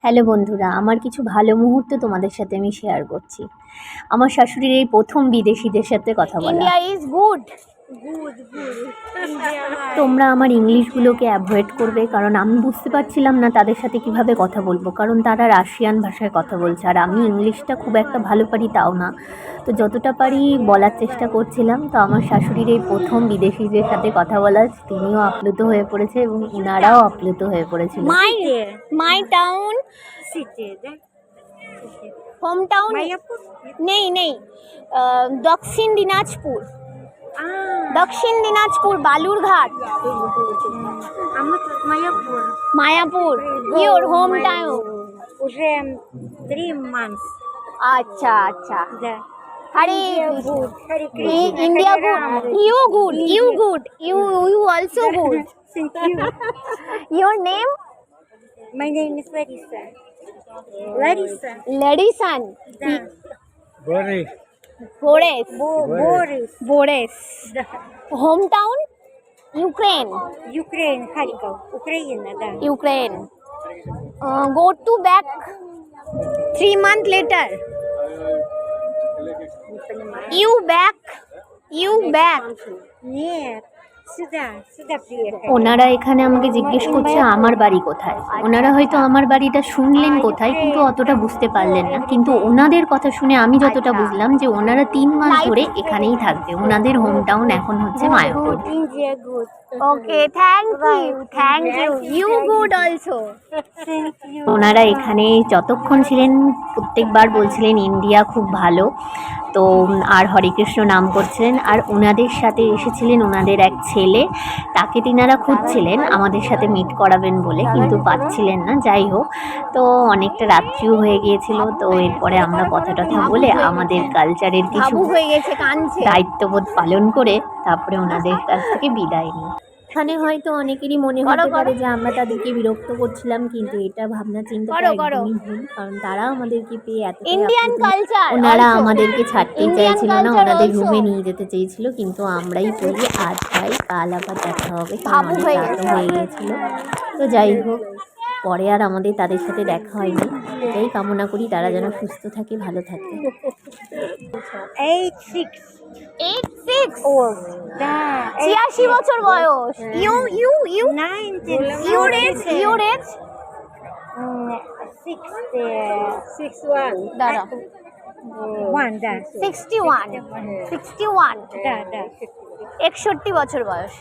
Hello বন্ধুরা, আমার কিছু ভালো মুহূর্ত তোমাদের সাথে আমি শেয়ার করছি। আমার শাশুড়ির এই প্রথম বিদেশিদের সাথে কথা বলা। India is good. তোমরা আমার ইংলিশগুলোকে অ্যাভয়েড করবে, কারণ আমি বুঝতে পারছিলাম না তাদের সাথে কিভাবে কথা বলবো, কারণ তারা রাশিয়ান ভাষায় কথা বলছে আর আমি ইংলিশটা খুব একটা ভালো পারি তাও না। তো যতটা পারি বলার চেষ্টা করছিলাম। তো আমার শাশুড়ির এই প্রথম বিদেশিদের সাথে কথা বলা, তিনিও আপ্লুত হয়ে পড়েছে এবং ওনারাও আপ্লুত হয়ে পড়েছিল। মাই টাউন হোম টাউন নেই Dakshin Dinajpur, Dakshin Dinajpur Balurghat, Mayapur. Your home town? Уже 3 months. আচ্ছা আচ্ছা। Да. আরে India good, you good, you also good. Thank you. Your name? My name is Larissa. Larissa. Ledison. Да. Борис. Boris. Boris. Boris. Да. Hometown? Ukraine. Ukraine, Харьков. Украина, да. Ukraine. Go to back 3 months later. You back. Нет. Сюда приехали. ওনারা এখানে আমাকে জিজ্ঞেস করছে আমার বাড়ি কোথায়। ওনারা হয়তো আমার বাড়িটা শুনলেন কোথায়, কিন্তু অতটা বুঝতে পারলেন না। কিন্তু ওনাদের কথা শুনে আমি যতটা বুঝলাম যে ওনারা 3 মাস ধরে এখানেই থাকবে। ওনাদের হোম টাউন এখন হচ্ছে Mayapur. India good. Okay, thank you. You good also. Thank you. ওনারা এখানে যতক্ষণ ছিলেন প্রত্যেকবার বলছিলেন ইন্ডিয়া খুব ভালো। তো আর হরে কৃষ্ণ নাম করছিলেন। আর ওনাদের সাথে এসেছিলেন ওনাদের এক ছেলে, তাকে তিনারা খুঁজছিলেন আমাদের সাথে মিট করাবেন বলে, কিন্তু পাচ্ছিলেন না। যাই হোক, তো অনেকটা রাত্রিও হয়ে গিয়েছিল। তো এরপরে আমরা কথা বলে আমাদের কালচারের কিছু বাবু হয়ে গেছে, কাঁদছে। দায়িত্ববোধ পালন করে তারপরে ওনাদের কাছ থেকে বিদায় নিই। এখানে হয়তো অনেকেরই মনে হতে পারে যে আমরা তাদেরকে বিরক্ত করছিলাম, কিন্তু এটা ভাবনা চিন্তাটা একদমই ভুল, কারণ তারা আমাদেরকে পেয়ে এত ইন্ডিয়ান কালচার। ওনারা আমাদেরকে ছাড়তেই Indian চাইছিল না, culture ওনাদের also. রুমে নিয়ে যেতে চেয়েছিল, কিন্তু আমরাই বলি আজ যাই কাল আবার দেখা হবে, কারণ বাবু অনেক হয়ে রাতও হয়ে গিয়েছিল। তো যাই হোক, পরে আর আমাদের তাদের সাথে দেখা হয়নি। এটাই কামনা করি তারা যেন সুস্থ থাকে, ভালো থাকে। 86. 86 Old. Да. 86 বছর বয়স। ইউ 19. your age? 61. দাঁড়া, 1, да. 61 Да, да. 61 বছর বয়স।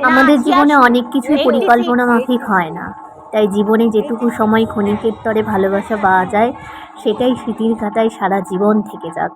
আমাদের জীবনে অনেক কিছুই 86, পরিকল্পনা মাফিক হয় না, তাই জীবনে যেটুকু সময় ক্ষণিকের তরে ভালোবাসা পাওয়া যায় সেটাই স্মৃতির খাতায় সারা জীবন থেকে যাক।